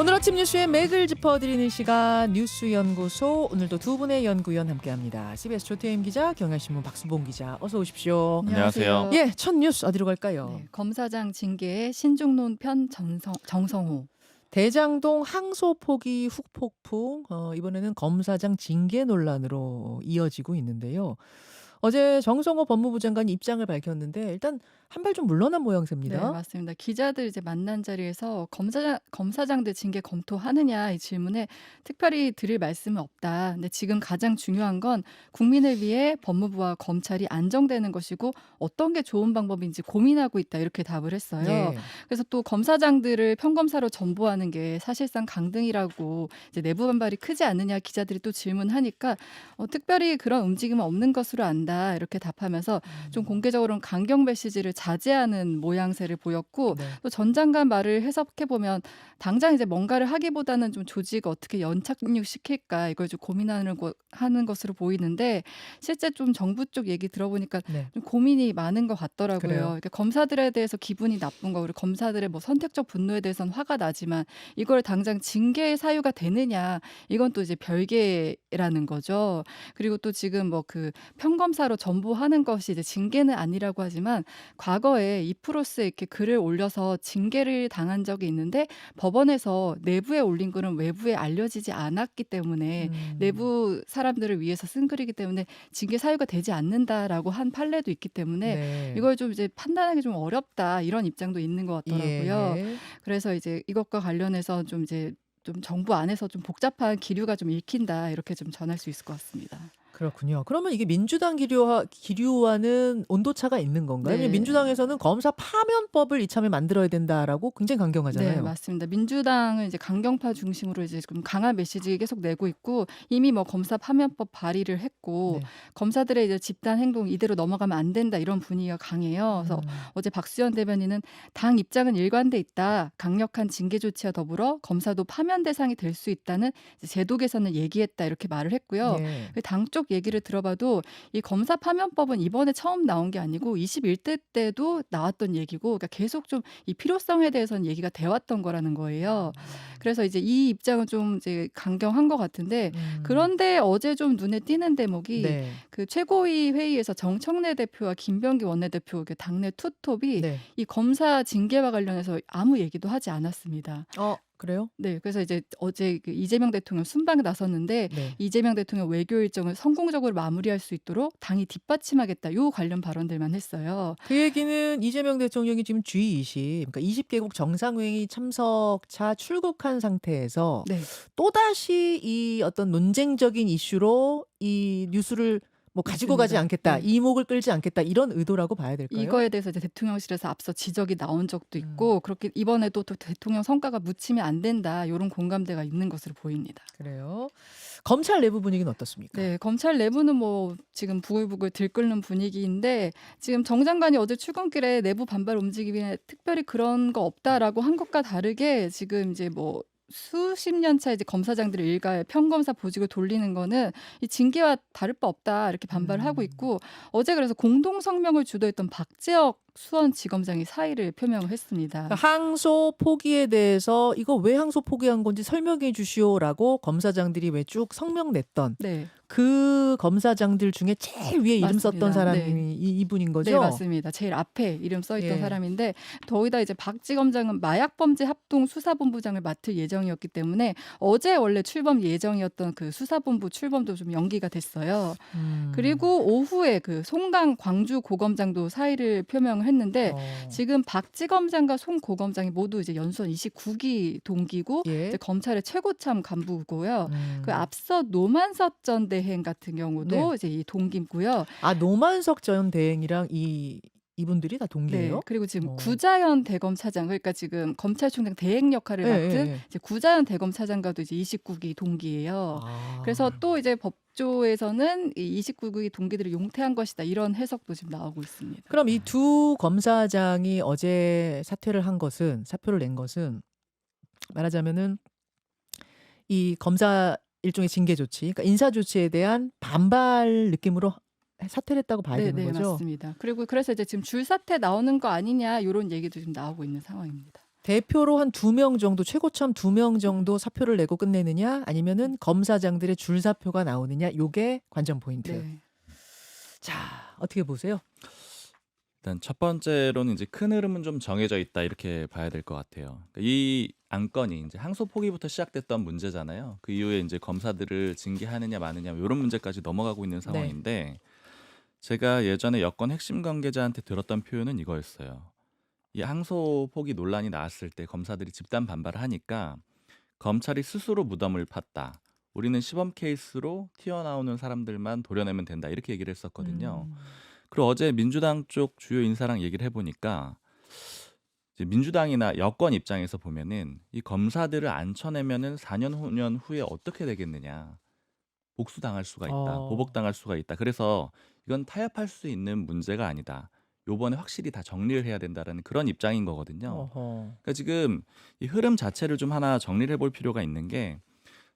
오늘 아침 뉴스의 맥을 짚어드리는 시간 뉴스연구소, 오늘도 두 분의 연구위원 함께합니다. CBS 조태임 기자, 경향신문 박수봉 기자, 어서 오십시오. 안녕하세요. 예, 첫 뉴스 어디로 갈까요? 네, 검사장 징계의 신중론 편 정성호. 대장동 항소 포기 후폭풍, 이번에는 검사장 징계 논란으로 이어지고 있는데요. 어제 정성호 법무부 장관이 입장을 밝혔는데 일단 한 발 좀 물러난 네, 모양새입니다. 맞습니다. 기자들 이제 만난 자리에서 검사장들 징계 검토하느냐 이 질문에 특별히 드릴 말씀은 없다. 근데 지금 가장 중요한 건 국민을 위해 법무부와 검찰이 안정되는 것이고 어떤 게 좋은 방법인지 고민하고 있다. 이렇게 답을 했어요. 예. 그래서 또 검사장들을 평검사로 전보하는 게 사실상 강등이라고 이제 내부 반발이 크지 않느냐 기자들이 또 질문하니까 특별히 그런 움직임은 없는 것으로 안다. 이렇게 답하면서 좀 공개적으로는 강경 메시지를 자제하는 모양새를 보였고 네. 또 전 장관 말을 해석해 보면 당장 이제 뭔가를 하기보다는 좀 조직을 어떻게 연착륙시킬까 이걸 좀 하는 것으로 보이는데 실제 좀 정부 쪽 얘기 들어보니까 네. 좀 고민이 많은 것 같더라고요. 그래요? 그러니까 검사들에 대해서 기분이 나쁜 거, 우리 검사들의 뭐 선택적 분노에 대해서는 화가 나지만 이걸 당장 징계의 사유가 되느냐 이건 또 이제 별개라는 거죠. 그리고 또 지금 뭐 그 평검사로 전보하는 것이 이제 징계는 아니라고 하지만 과거에 이프로스에 이렇게 글을 올려서 징계를 당한 적이 있는데 법원에서 내부에 올린 글은 외부에 알려지지 않았기 때문에 내부 사람들을 위해서 쓴 글이기 때문에 징계 사유가 되지 않는다라고 한 판례도 있기 때문에 네. 이걸 좀 이제 판단하기 좀 어렵다 이런 입장도 있는 것 같더라고요. 예. 그래서 이제 이것과 관련해서 좀 이제 좀 정부 안에서 좀 복잡한 기류가 좀 읽힌다 이렇게 좀 전할 수 있을 것 같습니다. 그렇군요. 그러면 이게 민주당 기류와는 온도차가 있는 건가요? 네. 왜냐면 민주당에서는 검사 파면법을 이참에 만들어야 된다라고 굉장히 네, 강경하잖아요. 맞습니다. 민주당은 이제 강경파 중심으로 이제 좀 강한 메시지 계속 내고 있고 이미 뭐 검사 파면법 발의를 했고 네. 검사들의 이제 집단 행동 이대로 넘어가면 안 된다 이런 분위기가 강해요. 그래서 어제 박수현 대변인은 당 입장은 일관돼 있다. 강력한 징계 조치와 더불어 검사도 파면 대상이 될 수 있다는 이제 제도 개선을 얘기했다 이렇게 말을 했고요. 예. 당 쪽 얘기를 들어봐도 이 검사 파면법은 이번에 처음 나온 게 아니고 21대 때도 나왔던 얘기고 그러니까 계속 좀 이 필요성에 대해서는 얘기가 돼 왔던 거라는 거예요. 그래서 이제 이 입장은 좀 이제 강경한 것 같은데 그런데 어제 좀 눈에 띄는 대목이 네. 그 최고위 회의에서 정청래 대표와 김병기 원내대표 이렇게 당내 투톱이 네. 이 검사 징계와 관련해서 아무 얘기도 하지 않았습니다. 그래요? 네, 그래서 이제 어제 그 이재명 대통령 순방에 나섰는데 네. 이재명 대통령 외교 일정을 성공적으로 마무리할 수 있도록 당이 뒷받침하겠다. 요 관련 발언들만 했어요. 그 얘기는 이재명 대통령이 지금 G20, 그러니까 20개국 정상회의 참석차 출국한 상태에서 네. 또다시 이 어떤 논쟁적인 이슈로 이 뉴스를 뭐 가지고 가지 맞습니다. 않겠다, 네. 이목을 끌지 않겠다, 이런 의도라고 봐야 될까요? 이거에 대해서 이제 대통령실에서 앞서 지적이 나온 적도 있고 그렇게 이번에도 또 대통령 성과가 묻히면 안 된다. 이런 공감대가 있는 것으로 보입니다. 그래요. 검찰 내부 분위기는 어떻습니까? 네, 검찰 내부는 뭐 지금 부글부글 들끓는 분위기인데 지금 정 장관이 어제 출근길에 내부 반발 움직임에 특별히 그런 거 없다라고 한 것과 다르게 지금 이제 뭐 수십 년 차 이제 검사장들의 일가에 평검사 보직을 돌리는 거는 이 징계와 다를 바 없다 이렇게 반발을 하고 있고 어제 그래서 공동 성명을 주도했던 박재혁 수원지검장이 사의를 표명을 했습니다. 그러니까 항소 포기에 대해서 이거 왜 항소 포기한 건지 설명해 주시오라고 검사장들이 왜 쭉 성명 냈던 네. 그 검사장들 중에 제일 위에 이름 맞습니다. 썼던 사람이 네. 이분인 거죠? 네, 맞습니다. 제일 앞에 이름 써 있던 예. 사람인데 더기다 이제 박지검장은 마약범죄 합동 수사본부장을 맡을 예정이었기 때문에 어제 원래 출범 예정이었던 그 수사본부 출범도 좀 연기가 됐어요. 그리고 오후에 그 송강 광주 고검장도 사의를 표명을 했는데 지금 박지검장과 송 고검장이 모두 이제 연수원 29기 동기고 예. 이제 검찰의 최고참 간부고요. 그 앞서 노만석 전 대행 같은 경우도 네. 이제 이 동기고요. 노만석 전 대행이랑 이분들이 다 네. 동기예요? 그리고 지금 어. 구자현 대검차장 그러니까 지금 검찰총장 대행 역할을 예, 맡은 예, 예. 이제 구자현 대검차장과도 이제 29기 동기예요. 아. 그래서 또 이제 법조에서는 이 29기 동기들을 용퇴한 것이다 이런 해석도 지금 나오고 있습니다. 그럼 이 두 검사장이 어제 사표를 낸 것은 말하자면은 이 검사 일종의 징계 조치, 그러니까 인사 조치에 대한 반발 느낌으로 사퇴를 했다고 봐야 되는 네, 거죠? 맞습니다. 그리고 그래서 이제 지금 줄사퇴 나오는 거 아니냐 이런 얘기도 지금 나오고 있는 상황입니다. 대표로 한 2명 정도 최고참 2명 정도 사표를 내고 끝내느냐 아니면은 검사장들의 줄사표가 나오느냐 요게 관전 포인트. 네. 자, 어떻게 보세요? 일단 첫 번째로는 이제 큰 흐름은 좀 정해져 있다 이렇게 봐야 될 것 같아요. 그러니까 이 안건이 이제 항소 포기부터 시작됐던 문제잖아요. 그 이후에 이제 검사들을 징계하느냐 마느냐 이런 문제까지 넘어가고 있는 네. 상황인데 제가 예전에 여권 핵심 관계자한테 들었던 표현은 이거였어요. 이 항소 포기 논란이 나왔을 때 검사들이 집단 반발을 하니까 검찰이 스스로 무덤을 팠다. 우리는 시범 케이스로 튀어나오는 사람들만 도려내면 된다. 이렇게 얘기를 했었거든요. 음. 그리고 어제 민주당 쪽 주요 인사랑 얘기를 해보니까 이제 민주당이나 여권 입장에서 보면은 이 검사들을 안 쳐내면은 4년 5년 후에 어떻게 되겠느냐. 복수당할 수가 있다. 어. 보복당할 수가 있다. 그래서 이건 타협할 수 있는 문제가 아니다. 요번에 확실히 다 정리를 해야 된다라는 그런 입장인 거거든요. 어허. 그러니까 지금 이 흐름 자체를 좀 하나 정리를 해볼 필요가 있는 게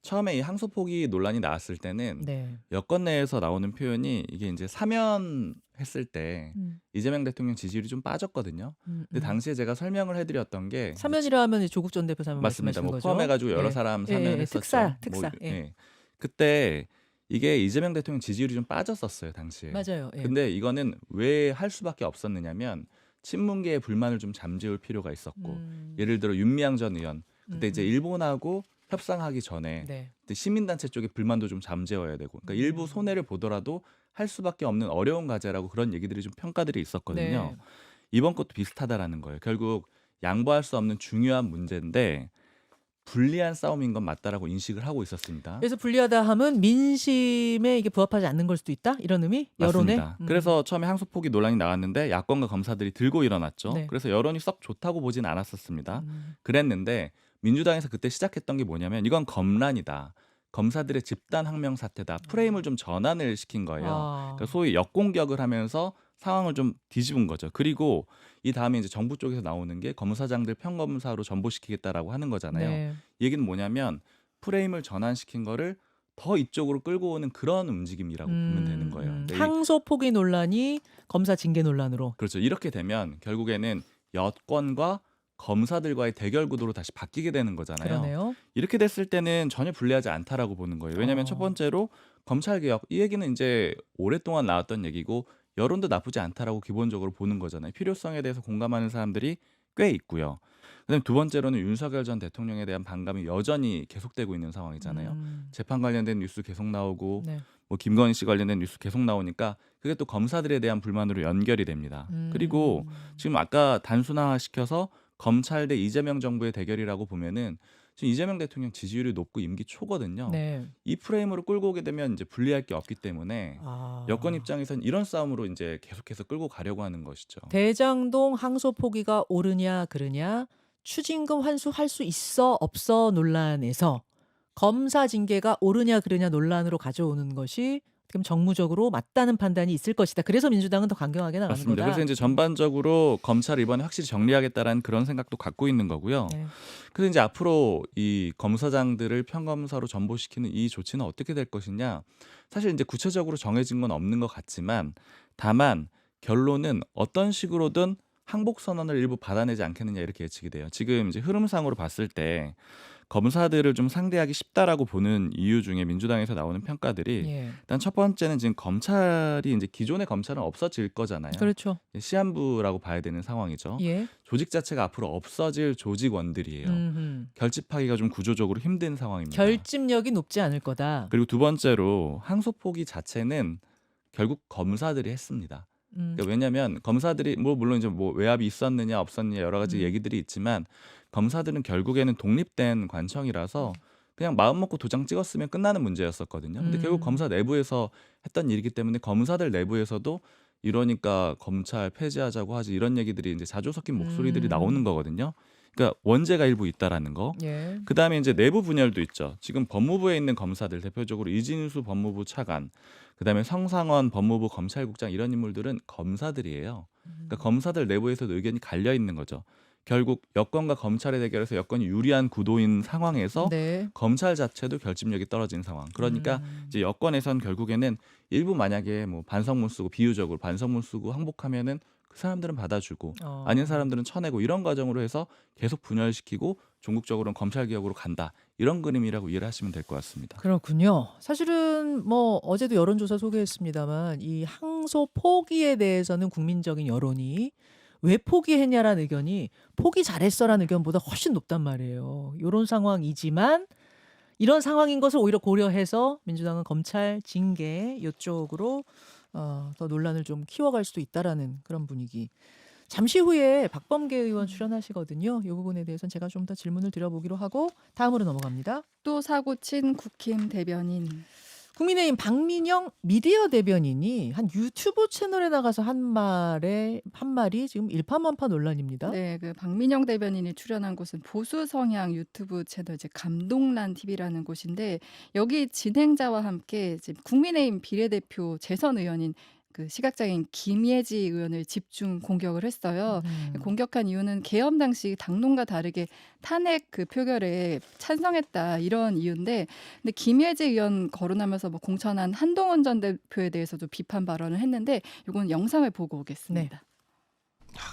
처음에 이 항소 포기 논란이 나왔을 때는 네. 여권 내에서 나오는 표현이 이게 이제 사면했을 때 음. 이재명 대통령 지지율이 좀 빠졌거든요. 근데 당시에 제가 설명을 해드렸던 게 사면이라 하면 이제 조국 전 대표 사면 맞습니다. 말씀하시는 뭐 거죠? 포함해가지고 여러 예. 사람 예, 예, 사면했었죠. 특사. 뭐, 예. 예. 그때 이게 이재명 대통령 지지율이 좀 빠졌었어요 당시에. 맞아요. 예. 근데 이거는 왜 할 수밖에 없었느냐면 친문계의 불만을 좀 잠재울 필요가 있었고 음. 예를 들어 윤미향 전 의원 그때 이제 음. 일본하고 협상하기 전에 네. 그때 시민단체 쪽의 불만도 좀 잠재워야 되고 그러니까 일부 손해를 보더라도 할 수밖에 없는 어려운 과제라고 그런 얘기들이 좀 평가들이 있었거든요. 네. 이번 것도 비슷하다라는 거예요. 결국 양보할 수 없는 중요한 문제인데 불리한 싸움인 건 맞다라고 인식을 하고 있었습니다. 그래서 불리하다 함은 민심에 이게 부합하지 않는 걸 수도 있다? 이런 의미? 여론에? 맞습니다. 그래서 처음에 항소 포기 논란이 나왔는데 야권과 검사들이 들고 일어났죠. 네. 그래서 여론이 썩 좋다고 보진 않았었습니다. 음. 그랬는데 민주당에서 그때 시작했던 게 뭐냐면 이건 검란이다. 검사들의 집단 항명 사태다. 프레임을 좀 전환을 시킨 거예요. 아. 그러니까 소위 역공격을 하면서 상황을 좀 뒤집은 거죠. 그리고 이 다음에 이제 정부 쪽에서 나오는 게 검사장들 평검사로 전보시키겠다라고 하는 거잖아요. 네. 이 얘기는 뭐냐면 프레임을 전환시킨 거를 더 이쪽으로 끌고 오는 그런 움직임이라고 보면 되는 거예요. 근데 항소 포기 논란이 검사 징계 논란으로. 그렇죠. 이렇게 되면 결국에는 여권과 검사들과의 대결 구도로 다시 바뀌게 되는 거잖아요. 그러네요. 이렇게 됐을 때는 전혀 불리하지 않다라고 보는 거예요. 왜냐하면 첫 번째로 검찰 개혁 이 얘기는 이제 오랫동안 나왔던 얘기고 여론도 나쁘지 않다라고 기본적으로 보는 거잖아요. 필요성에 대해서 공감하는 사람들이 꽤 있고요. 그다음에 두 번째로는 윤석열 전 대통령에 대한 반감이 여전히 계속되고 있는 상황이잖아요. 재판 관련된 뉴스 계속 나오고 네. 뭐 김건희 씨 관련된 뉴스 계속 나오니까 그게 또 검사들에 대한 불만으로 연결이 됩니다. 그리고 지금 아까 단순화시켜서 검찰 대 이재명 정부의 대결이라고 보면은 지금 이재명 대통령 지지율이 높고 임기 초거든요. 네. 이 프레임으로 끌고 오게 되면 이제 불리할 게 없기 때문에 아. 여권 입장에서는 이런 싸움으로 이제 계속해서 끌고 가려고 하는 것이죠. 대장동 항소 포기가 옳으냐 그르냐 추징금 환수할 수 있어 없어 논란에서 검사 징계가 옳으냐 그르냐 논란으로 가져오는 것이 어떻게 보면 정무적으로 맞다는 판단이 있을 것이다. 그래서 민주당은 더 강경하게 나가는 맞습니다. 거다. 그래서 이제 전반적으로 검찰 이번에 확실히 정리하겠다라는 그런 생각도 갖고 있는 거고요. 네. 그래서 이제 앞으로 이 검사장들을 평검사로 전보시키는 이 조치는 어떻게 될 것이냐. 사실 이제 구체적으로 정해진 건 없는 것 같지만 다만 결론은 어떤 식으로든 항복 선언을 일부 받아내지 않겠느냐 이렇게 예측이 돼요. 지금 이제 흐름상으로 봤을 때 검사들을 좀 상대하기 쉽다라고 보는 이유 중에 민주당에서 나오는 평가들이 예. 일단 첫 번째는 지금 검찰이 이제 기존의 검찰은 없어질 거잖아요. 그렇죠. 시한부라고 봐야 되는 상황이죠. 예. 조직 자체가 앞으로 없어질 조직원들이에요. 음흠. 결집하기가 좀 구조적으로 힘든 상황입니다. 결집력이 높지 않을 거다. 그리고 두 번째로 항소 포기 자체는 결국 검사들이 했습니다. 그러니까 왜냐하면 검사들이 뭐 물론 이제 뭐 외압이 있었느냐 없었느냐 여러 가지 얘기들이 있지만 검사들은 결국에는 독립된 관청이라서 그냥 마음 먹고 도장 찍었으면 끝나는 문제였었거든요. 근데 결국 검사 내부에서 했던 일이기 때문에 검사들 내부에서도 이러니까 검찰 폐지하자고 하지 이런 얘기들이 이제 자주 섞인 목소리들이 나오는 거거든요. 그러니까 원죄가 일부 있다라는 거. 예. 그다음에 이제 내부 분열도 있죠. 지금 법무부에 있는 검사들 대표적으로 이진수 법무부 차관, 그다음에 성상원 법무부 검찰국장 이런 인물들은 검사들이에요. 그러니까 검사들 내부에서도 의견이 갈려 있는 거죠. 결국 여권과 검찰의 대결에서 여권이 유리한 구도인 상황에서 네. 검찰 자체도 결집력이 떨어진 상황. 그러니까 이제 여권에선 결국에는 일부 만약에 뭐 반성문 쓰고 비유적으로 반성문 쓰고 항복하면은 그 사람들은 받아주고 아닌 어. 사람들은 쳐내고 이런 과정으로 해서 계속 분열시키고 종국적으로는 검찰개혁으로 간다. 이런 그림이라고 이해를 하시면 될 것 같습니다. 그렇군요. 사실은 뭐 어제도 여론조사 소개했습니다만 이 항소 포기에 대해서는 국민적인 여론이 왜 포기했냐라는 의견이 포기 잘했어라는 의견보다 훨씬 높단 말이에요. 요런 상황이지만 이런 상황인 것을 오히려 고려해서 민주당은 검찰 징계 요쪽으로 더 논란을 좀 키워갈 수도 있다라는 그런 분위기. 잠시 후에 박범계 의원 출연하시거든요. 이 부분에 대해서는 제가 좀 더 질문을 드려보기로 하고 다음으로 넘어갑니다. 또 사고 친 국힘 대변인. 국민의힘 박민영 미디어 대변인이 한 유튜브 채널에 나가서 한 말이 지금 일파만파 논란입니다. 네, 그 박민영 대변인이 출연한 곳은 보수 성향 유튜브 채널 이제 감동란 TV라는 곳인데 여기 진행자와 함께 이제 국민의힘 비례대표 재선 의원인 그 시각장애인 김예지 의원을 집중 공격을 했어요. 공격한 이유는 계엄 당시 당론과 다르게 탄핵 그 표결에 찬성했다 이런 이유인데, 근데 김예지 의원 거론하면서 뭐 공천한 한동훈 전 대표에 대해서도 비판 발언을 했는데 이건 영상을 보고 오겠습니다.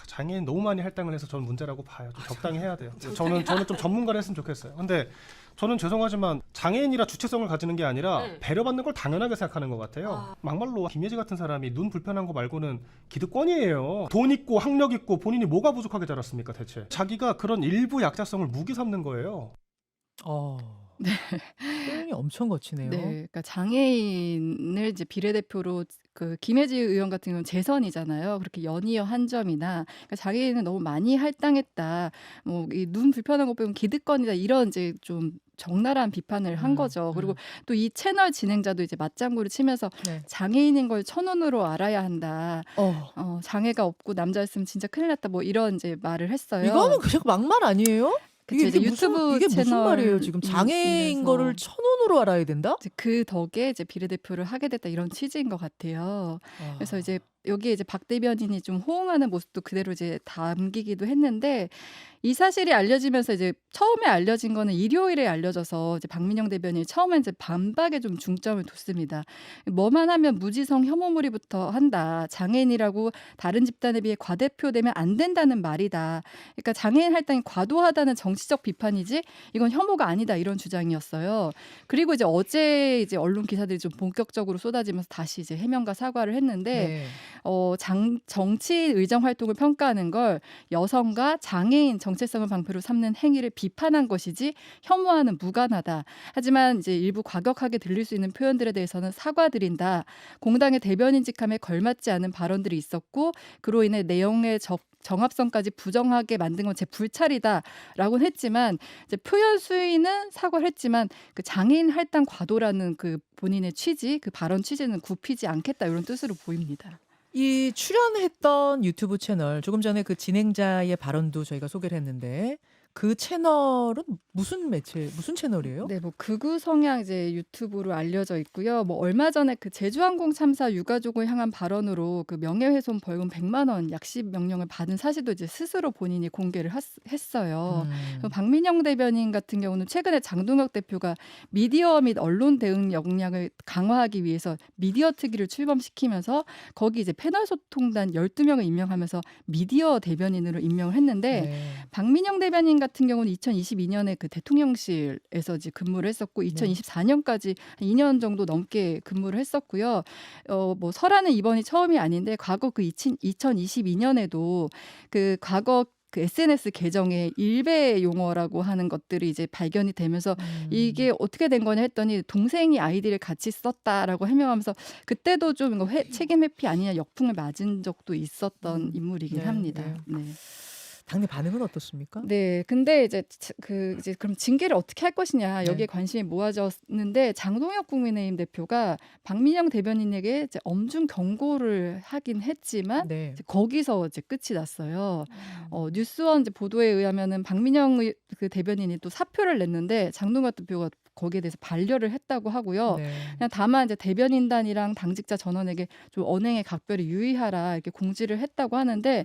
장애인 너무 많이 할당을 해서 저는 문제라고 봐요. 좀 적당히 해야 돼요. 저는 좀 전문가를 했으면 좋겠어요. 근데 저는 죄송하지만 장애인이라 주체성을 가지는 게 아니라 배려받는 걸 당연하게 생각하는 것 같아요. 막말로 김예지 같은 사람이 눈 불편한 거 말고는 기득권이에요. 돈 있고 학력 있고 본인이 뭐가 부족하게 자랐습니까 대체. 자기가 그런 일부 약자성을 무기 삼는 거예요. 표현이 엄청 거치네요. 네, 그러니까 장애인을 이제 비례대표로 그 김혜지 의원 같은 경우는 재선이잖아요. 그렇게 연이어 한 점이나 그러니까 장애인은 너무 많이 할당했다. 뭐 이 눈 불편한 거 빼면 기득권이다. 이런 이제 좀 적나라한 비판을 한 거죠. 그리고 또 이 채널 진행자도 이제 맞장구를 치면서 네. 장애인인 걸 천운으로 알아야 한다. 장애가 없고 남자였으면 진짜 큰일 났다. 뭐 이런 이제 말을 했어요. 이거는 그냥 막말 아니에요? 그쵸, 이제 무슨, 이게 무슨 말이에요? 지금 장애인 거를 천원으로 알아야 된다? 이제 그 덕에 이제 비례대표를 하게 됐다 이런 취지인 것 같아요. 그래서 이제 여기에 이제 박 대변인이 좀 호응하는 모습도 그대로 이제 담기기도 했는데, 이 사실이 알려지면서 이제 처음에 알려진 거는 일요일에 알려져서 이제 박민영 대변인이 처음에 이제 반박에 좀 중점을 뒀습니다. 뭐만 하면 무지성 혐오무리부터 한다. 장애인이라고 다른 집단에 비해 과대표되면 안 된다는 말이다. 그러니까 장애인 할당이 과도하다는 정치적 비판이지 이건 혐오가 아니다 이런 주장이었어요. 그리고 이제 어제 이제 언론 기사들이 좀 본격적으로 쏟아지면서 다시 이제 해명과 사과를 했는데 정치 의정 활동을 평가하는 걸 여성과 장애인 정체성을 방패로 삼는 행위를 비판한 것이지 혐오와는 무관하다. 하지만 이제 일부 과격하게 들릴 수 있는 표현들에 대해서는 사과드린다. 공당의 대변인직함에 걸맞지 않은 발언들이 있었고 그로 인해 내용의 정합성까지 부정하게 만든 건 제 불찰이다라고는 했지만 이제 표현 수위는 사과를 했지만 그 장애인 할당 과도라는 그 본인의 취지, 그 발언 취지는 굽히지 않겠다 이런 뜻으로 보입니다. 이 출연했던 유튜브 채널 조금 전에 그 진행자의 발언도 저희가 소개를 했는데 그 채널은 무슨 채널이에요? 네, 뭐 극우 성향 이제 유튜브로 알려져 있고요. 뭐 얼마 전에 그 제주항공 참사 유가족을 향한 발언으로 그 명예훼손 벌금 100만 원 약식 명령을 받은 사실도 이제 스스로 본인이 공개를 했어요. 박민영 대변인 같은 경우는 최근에 장동혁 대표가 미디어 및 언론 대응 역량을 강화하기 위해서 미디어 특위를 출범시키면서 거기 이제 패널 소통단 12명을 임명하면서 미디어 대변인으로 임명을 했는데 박민영 대변인 같은 경우는 2022년에 그 대통령실에서 이제 근무를 했었고 2024년까지 한 2년 정도 넘게 근무를 했었고요. 뭐 설화는 이번이 처음이 아닌데 과거 그 2022년에도 그 과거 그 SNS 계정에 일베 용어라고 하는 것들이 이제 발견이 되면서 이게 어떻게 된 거냐 했더니 동생이 아이디를 같이 썼다라고 해명하면서 그때도 좀 이거 책임 회피 아니냐 역풍을 맞은 적도 있었던 인물이긴 합니다. 네. 당내 반응은 어떻습니까? 네, 근데 이제 이제 그럼 징계를 어떻게 할 것이냐 여기에 관심이 모아졌는데 장동혁 국민의힘 대표가 박민영 대변인에게 이제 엄중 경고를 하긴 했지만 이제 거기서 이제 끝이 났어요. 뉴스원 이제 보도에 의하면은 박민영 그 대변인이 또 사표를 냈는데 장동혁 대표가 거기에 대해서 반려를 했다고 하고요. 그냥 다만 이제 대변인단이랑 당직자 전원에게 좀 언행에 각별히 유의하라 이렇게 공지를 했다고 하는데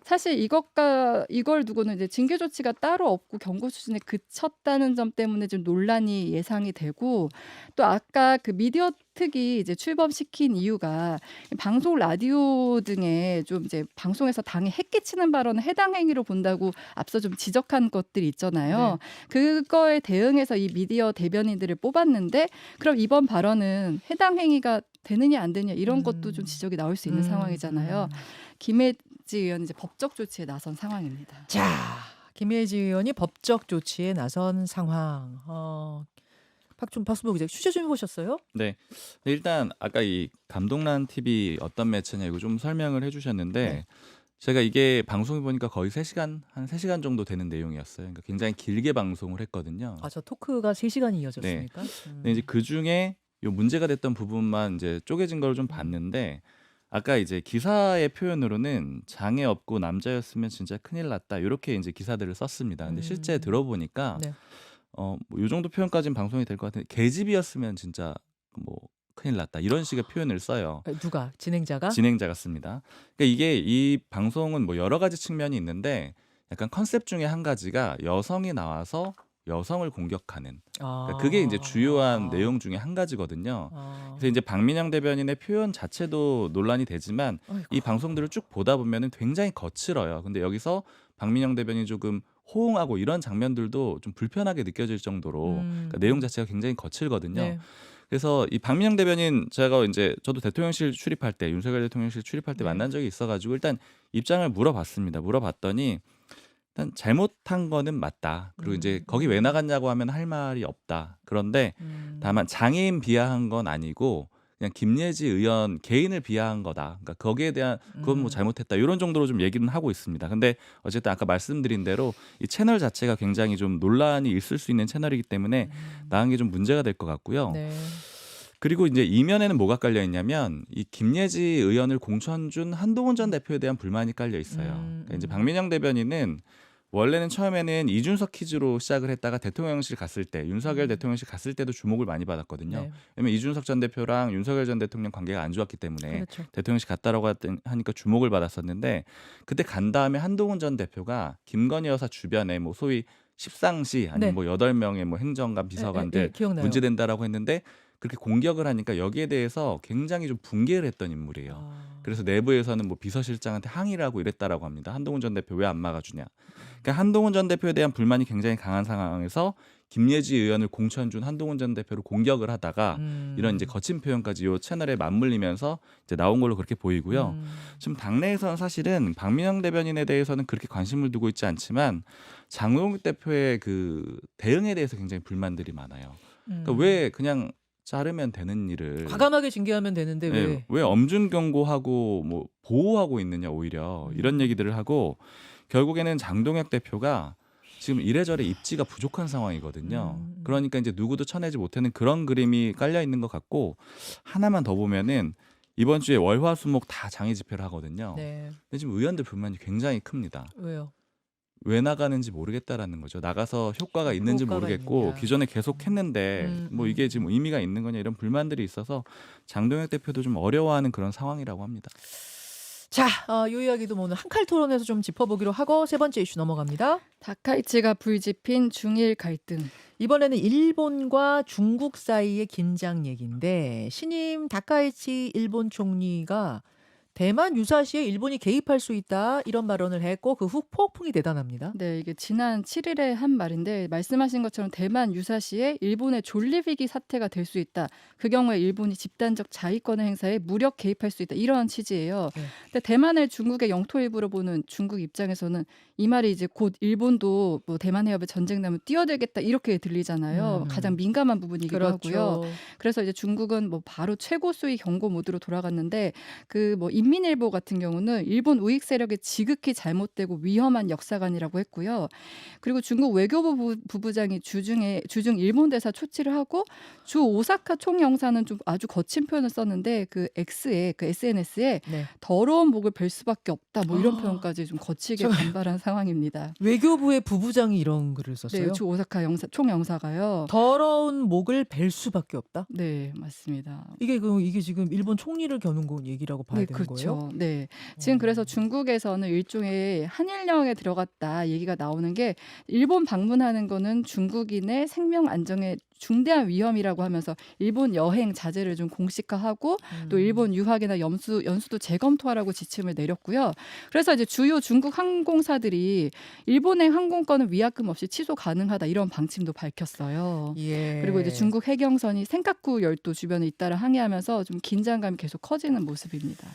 사실 이걸 두고는 이제 징계 조치가 따로 없고 경고 수준에 그쳤다는 점 때문에 좀 논란이 예상이 되고, 또 아까 그 미디어 특위 이제 출범시킨 이유가 방송 라디오 등에 좀 이제 방송에서 당에 해끼치는 발언을 해당 행위로 본다고 앞서 좀 지적한 것들이 네. 있잖아요. 그거에 대응해서 이 미디어 대변인들을 뽑았는데, 그럼 이번 발언은 해당 행위가 되느냐 안 되느냐 이런 것도 좀 음. 지적이 나올 수 있는 음. 상황이잖아요. 김혜지 의원은 이제 법적 조치에 나선 상황입니다. 자, 김혜지 의원이 법적 조치에 나선 상황. 박수보 기자 취재 좀 해보셨어요? 네. 일단 아까 이 감동란 TV 어떤 매체냐 이거 좀 설명을 해주셨는데 네. 제가 이게 방송해 보니까 거의 3시간 한 3시간 정도 되는 내용이었어요. 그러니까 굉장히 길게 방송을 했거든요. 저 토크가 3시간이 네. 이어졌습니까? 근데 이제 그 중에 요 문제가 됐던 부분만 이제 쪼개진 걸 좀 봤는데 아까 이제 기사의 표현으로는 장애 없고 남자였으면 진짜 큰일 났다 이렇게 이제 기사들을 썼습니다. 근데 실제 음. 들어보니까 네. 뭐 요 정도 표현까지는 방송이 될 것 같은데 계집이었으면 진짜 뭐 큰일 났다 이런 식의 표현을 써요. 누가? 진행자가? 진행자가 씁니다. 그러니까 이게 이 방송은 뭐 여러 가지 측면이 있는데 약간 컨셉 중에 한 가지가 여성이 나와서 여성을 공격하는 그러니까 그게 이제 주요한 내용 중에 한 가지거든요. 그래서 이제 박민영 대변인의 표현 자체도 논란이 되지만 이 아이고. 방송들을 쭉 보다 보면은 굉장히 거칠어요. 근데 여기서 박민영 대변인이 조금 호응하고 이런 장면들도 좀 불편하게 느껴질 정도로 그러니까 내용 자체가 굉장히 거칠거든요. 네. 그래서 이 박민영 대변인 제가 이제 저도 대통령실 출입할 때 윤석열 대통령실 출입할 때 네. 만난 적이 있어가지고 일단 입장을 물어봤습니다. 물어봤더니 일단 잘못한 거는 맞다. 그리고 이제 거기 왜 나갔냐고 하면 할 말이 없다. 그런데 다만 장애인 비하한 건 아니고 그냥 김예지 의원 개인을 비하한 거다. 그러니까 거기에 대한 그건 뭐 잘못했다. 이런 정도로 좀 얘기는 하고 있습니다. 근데 어쨌든 아까 말씀드린 대로 이 채널 자체가 굉장히 좀 논란이 있을 수 있는 채널이기 때문에 나간 게 좀 문제가 될 것 같고요. 네. 그리고 이제 이면에는 뭐가 깔려 있냐면 이 김예지 의원을 공천 준 한동훈 전 대표에 대한 불만이 깔려 있어요. 그러니까 이제 박민영 대변인은 원래는 처음에는 이준석 퀴즈로 시작을 했다가 대통령실 갔을 때 윤석열 대통령실 갔을 때도 주목을 많이 받았거든요. 네. 왜냐면 이준석 전 대표랑 윤석열 전 대통령 관계가 안 좋았기 때문에 그렇죠. 대통령실 갔다라고 하니까 주목을 받았었는데 그때 간 다음에 한동훈 전 대표가 김건희 여사 주변에 뭐 소위 십상시 아니면 네. 뭐 8명의 뭐 행정관 비서관들 기억나요. 문제된다라고 했는데 그렇게 공격을 하니까 여기에 대해서 굉장히 좀 붕괴를 했던 인물이에요. 그래서 내부에서는 뭐 비서실장한테 항의를 하고 이랬다라고 합니다. 한동훈 전 대표 왜 안 막아주냐. 그러니까 한동훈 전 대표에 대한 불만이 굉장히 강한 상황에서 김예지 의원을 공천 준 한동훈 전 대표를 공격을 하다가 이런 이제 거친 표현까지 요 채널에 맞물리면서 이제 나온 걸로 그렇게 보이고요. 지금 당내에서는 사실은 박민영 대변인에 대해서는 그렇게 관심을 두고 있지 않지만 장우영 대표의 그 대응에 대해서 굉장히 불만들이 많아요. 그러니까 왜 그냥 자르면 되는 일을 과감하게 징계하면 되는데 네, 왜 엄중 경고하고 뭐 보호하고 있느냐 오히려 이런 얘기들을 하고 결국에는 장동혁 대표가 지금 이래저래 입지가 부족한 상황이거든요. 그러니까 이제 누구도 쳐내지 못하는 그런 그림이 깔려 있는 것 같고 하나만 더 보면은 이번 주에 월화수목 다 장애 집회를 하거든요. 네. 근데 지금 의원들 불만이 굉장히 큽니다. 왜요? 왜 나가는지 모르겠다라는 거죠. 나가서 효과가 있는지 효과가 모르겠고 있느냐. 기존에 계속 했는데 뭐 이게 지금 의미가 있는 거냐 이런 불만들이 있어서 장동혁 대표도 좀 어려워하는 그런 상황이라고 합니다. 자, 이 이야기도 뭐 오늘 한칼 토론에서 좀 짚어보기로 하고 세 번째 이슈 넘어갑니다. 다카이치가 불지핀 중일 갈등. 이번에는 일본과 중국 사이의 긴장 얘기인데 신임 다카이치 일본 총리가 대만 유사시에 일본이 개입할 수 있다 이런 발언을 했고 그 후 폭풍이 대단합니다. 네, 이게 지난 7일에 한 말인데 말씀하신 것처럼 대만 유사시에 일본의 존립위기 사태가 될 수 있다. 그 경우에 일본이 집단적 자위권의 행사에 무력 개입할 수 있다. 이런 취지예요. 네. 근데 대만을 중국의 영토 일부로 보는 중국 입장에서는 이 말이 이제 곧 일본도 뭐 대만 해협에 전쟁 나면 뛰어들겠다 이렇게 들리잖아요. 가장 민감한 부분이기도 하고요. 그래서 이제 중국은 뭐 바로 최고 수위 경고 모드로 돌아갔는데 그 뭐 인민일보 같은 경우는 일본 우익 세력의 지극히 잘못되고 위험한 역사관이라고 했고요. 그리고 중국 외교부 부부장이 주중 일본 대사 초치를 하고 주 오사카 총영사는 좀 아주 거친 표현을 썼는데 그 X에 그 SNS에 네. 더러운 목을 벨 수밖에 없다. 뭐 이런 표현까지 좀 거치게 반발한 상황입니다. 외교부의 부부장이 이런 글을 썼어요. 네, 주 오사카 총영사가요. 더러운 목을 벨 수밖에 없다. 네, 맞습니다. 이게 지금 일본 총리를 겨눈 거 얘기라고 봐야 네, 되는 그렇죠. 거예요? 그렇죠. 네. 지금 어. 그래서 중국에서는 일종의 한일령에 들어갔다 얘기가 나오는 게 일본 방문하는 거는 중국인의 생명 안정에 중대한 위험이라고 하면서 일본 여행 자제를 좀 공식화하고 또 일본 유학이나 연수도 재검토하라고 지침을 내렸고요. 그래서 이제 주요 중국 항공사들이 일본행 항공권은 위약금 없이 취소 가능하다 이런 방침도 밝혔어요. 예. 그리고 이제 중국 해경선이 센카쿠 열도 주변에 잇따라 항해하면서 좀 긴장감이 계속 커지는 모습입니다.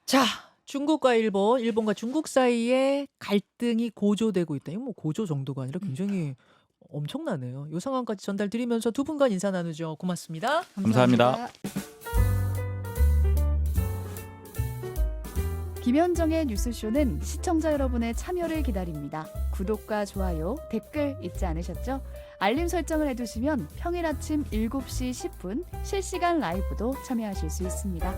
자, 중국과 일본, 일본과 중국 사이에 갈등이 고조되고 있다. 이거 뭐 고조 정도가 아니라 굉장히 엄청나네요. 이 상황까지 전달드리면서 두 분과 인사 나누죠. 고맙습니다. 감사합니다. 김현정의 뉴스쇼는 시청자 여러분의 참여를 기다립니다. 구독과 좋아요, 댓글 잊지 않으셨죠? 알림 설정을 해두시면 평일 아침 7시 10분 실시간 라이브도 참여하실 수 있습니다.